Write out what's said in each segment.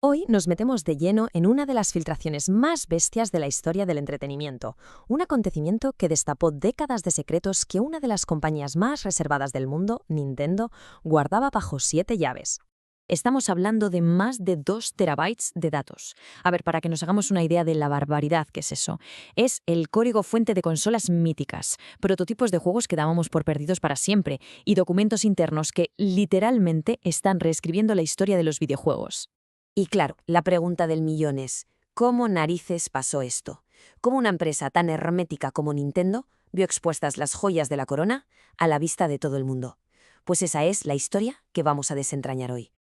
Hoy nos metemos de lleno en una de las filtraciones más bestias de la historia del entretenimiento, un acontecimiento que destapó décadas de secretos que una de las compañías más reservadas del mundo, Nintendo, guardaba bajo 7 llaves. Estamos hablando de más de 2 terabytes de datos. A ver, para que nos hagamos una idea de la barbaridad que es eso. Es el código fuente de consolas míticas, prototipos de juegos que dábamos por perdidos para siempre y documentos internos que literalmente están reescribiendo la historia de los videojuegos. Y claro, la pregunta del millón es, ¿cómo narices pasó esto? ¿Cómo una empresa tan hermética como Nintendo vio expuestas las joyas de la corona a la vista de todo el mundo? Pues esa es la historia que vamos a desentrañar hoy.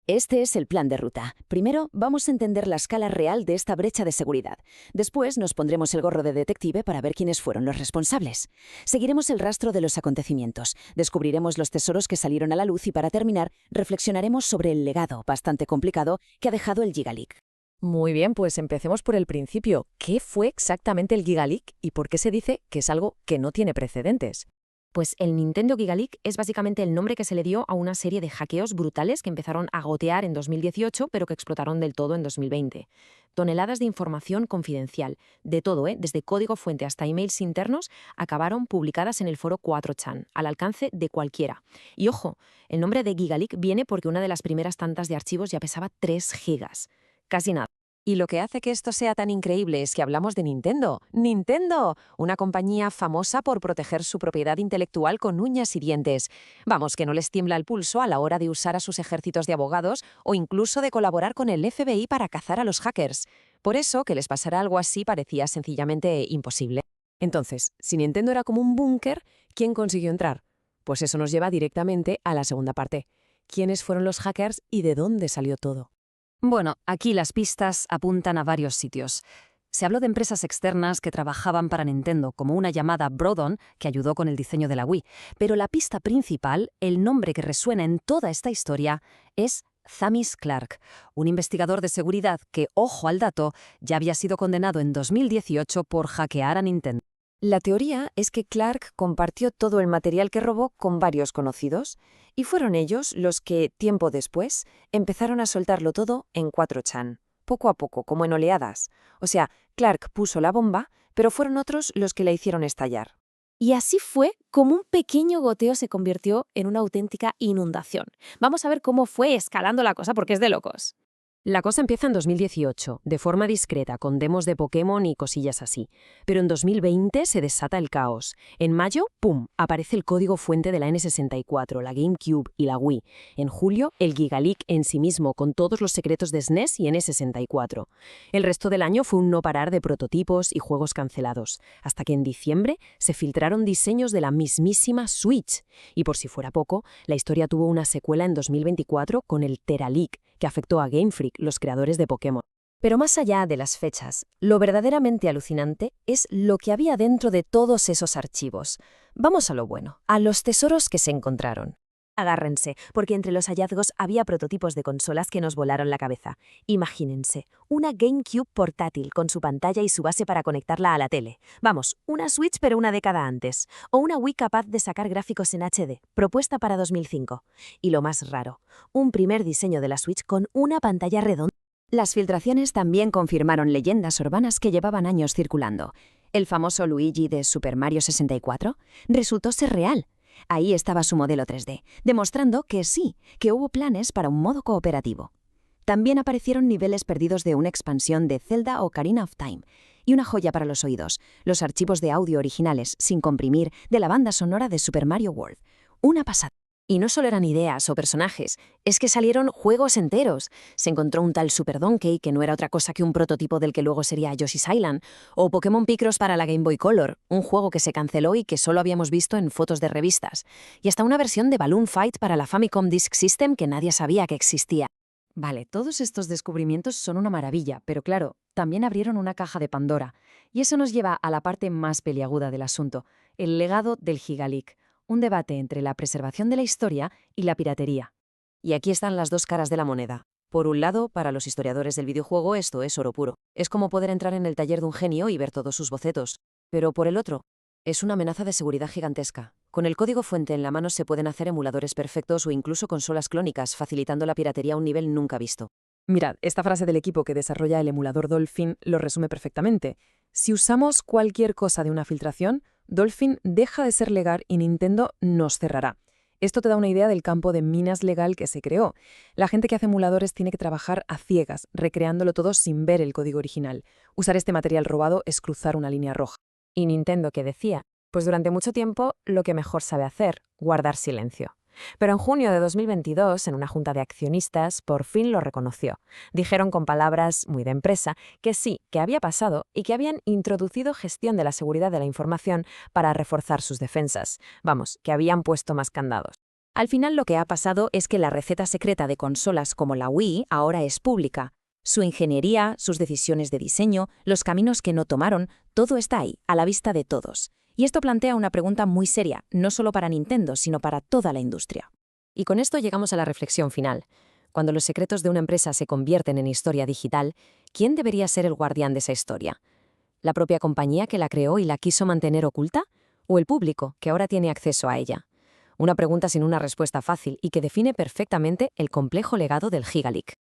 Este es el plan de ruta. Primero, vamos a entender la escala real de esta brecha de seguridad. Después, nos pondremos el gorro de detective para ver quiénes fueron los responsables. Seguiremos el rastro de los acontecimientos, descubriremos los tesoros que salieron a la luz y, para terminar, reflexionaremos sobre el legado, bastante complicado, que ha dejado el Gigaleak. Muy bien, pues empecemos por el principio. ¿Qué fue exactamente el Gigaleak y por qué se dice que es algo que no tiene precedentes? Pues el Nintendo Gigaleak es básicamente el nombre que se le dio a una serie de hackeos brutales que empezaron a gotear en 2018, pero que explotaron del todo en 2020. Toneladas de información confidencial, de todo, desde código fuente hasta emails internos, acabaron publicadas en el foro 4chan, al alcance de cualquiera. Y ojo, el nombre de Gigaleak viene porque una de las primeras tantas de archivos ya pesaba 3 gigas. Casi nada. Y lo que hace que esto sea tan increíble es que hablamos de Nintendo. ¡Nintendo! Una compañía famosa por proteger su propiedad intelectual con uñas y dientes. Vamos, que no les tiembla el pulso a la hora de usar a sus ejércitos de abogados o incluso de colaborar con el FBI para cazar a los hackers. Por eso, que les pasara algo así parecía sencillamente imposible. Entonces, si Nintendo era como un búnker, ¿quién consiguió entrar? Pues eso nos lleva directamente a la segunda parte. ¿Quiénes fueron los hackers y de dónde salió todo? Bueno, aquí las pistas apuntan a varios sitios. Se habló de empresas externas que trabajaban para Nintendo, como una llamada Brodon, que ayudó con el diseño de la Wii. Pero la pista principal, el nombre que resuena en toda esta historia, es Thamis Clark, un investigador de seguridad que, ojo al dato, ya había sido condenado en 2018 por hackear a Nintendo. La teoría es que Clark compartió todo el material que robó con varios conocidos, y fueron ellos los que, tiempo después, empezaron a soltarlo todo en 4chan, poco a poco, como en oleadas. O sea, Clark puso la bomba, pero fueron otros los que la hicieron estallar. Y así fue como un pequeño goteo se convirtió en una auténtica inundación. Vamos a ver cómo fue escalando la cosa, porque es de locos. La cosa empieza en 2018, de forma discreta, con demos de Pokémon y cosillas así. Pero en 2020 se desata el caos. En mayo, ¡pum!, aparece el código fuente de la N64, la GameCube y la Wii. En julio, el Gigaleak en sí mismo, con todos los secretos de SNES y N64. El resto del año fue un no parar de prototipos y juegos cancelados, hasta que en diciembre se filtraron diseños de la mismísima Switch. Y por si fuera poco, la historia tuvo una secuela en 2024 con el Teraleak, que afectó a Game Freak, los creadores de Pokémon. Pero más allá de las fechas, lo verdaderamente alucinante es lo que había dentro de todos esos archivos. Vamos a lo bueno, a los tesoros que se encontraron. Agárrense, porque entre los hallazgos había prototipos de consolas que nos volaron la cabeza. Imagínense, una GameCube portátil con su pantalla y su base para conectarla a la tele. Vamos, una Switch pero una década antes. O una Wii capaz de sacar gráficos en HD, propuesta para 2005. Y lo más raro, un primer diseño de la Switch con una pantalla redonda. Las filtraciones también confirmaron leyendas urbanas que llevaban años circulando. El famoso Luigi de Super Mario 64 resultó ser real. Ahí estaba su modelo 3D, demostrando que sí, que hubo planes para un modo cooperativo. También aparecieron niveles perdidos de una expansión de Zelda Ocarina of Time. Y una joya para los oídos, los archivos de audio originales, sin comprimir, de la banda sonora de Super Mario World. Una pasada. Y no solo eran ideas o personajes, es que salieron juegos enteros. Se encontró un tal Super Donkey, que no era otra cosa que un prototipo del que luego sería Yoshi's Island, o Pokémon Picross para la Game Boy Color, un juego que se canceló y que solo habíamos visto en fotos de revistas, y hasta una versión de Balloon Fight para la Famicom Disk System que nadie sabía que existía. Vale, todos estos descubrimientos son una maravilla, pero claro, también abrieron una caja de Pandora. Y eso nos lleva a la parte más peliaguda del asunto, el legado del Gigaleak. Un debate entre la preservación de la historia y la piratería. Y aquí están las dos caras de la moneda. Por un lado, para los historiadores del videojuego esto es oro puro. Es como poder entrar en el taller de un genio y ver todos sus bocetos. Pero por el otro, es una amenaza de seguridad gigantesca. Con el código fuente en la mano se pueden hacer emuladores perfectos o incluso consolas clónicas, facilitando la piratería a un nivel nunca visto. Mirad, esta frase del equipo que desarrolla el emulador Dolphin lo resume perfectamente. Si usamos cualquier cosa de una filtración, Dolphin deja de ser legal y Nintendo nos cerrará. Esto te da una idea del campo de minas legal que se creó. La gente que hace emuladores tiene que trabajar a ciegas, recreándolo todo sin ver el código original. Usar este material robado es cruzar una línea roja. ¿Y Nintendo qué decía? Pues durante mucho tiempo lo que mejor sabe hacer, guardar silencio. Pero en junio de 2022, en una junta de accionistas, por fin lo reconoció. Dijeron con palabras muy de empresa que sí, que había pasado y que habían introducido gestión de la seguridad de la información para reforzar sus defensas. Vamos, que habían puesto más candados. Al final lo que ha pasado es que la receta secreta de consolas como la Wii ahora es pública. Su ingeniería, sus decisiones de diseño, los caminos que no tomaron, todo está ahí, a la vista de todos. Y esto plantea una pregunta muy seria, no solo para Nintendo, sino para toda la industria. Y con esto llegamos a la reflexión final. Cuando los secretos de una empresa se convierten en historia digital, ¿quién debería ser el guardián de esa historia? ¿La propia compañía que la creó y la quiso mantener oculta? ¿O el público, que ahora tiene acceso a ella? Una pregunta sin una respuesta fácil y que define perfectamente el complejo legado del Gigaleak.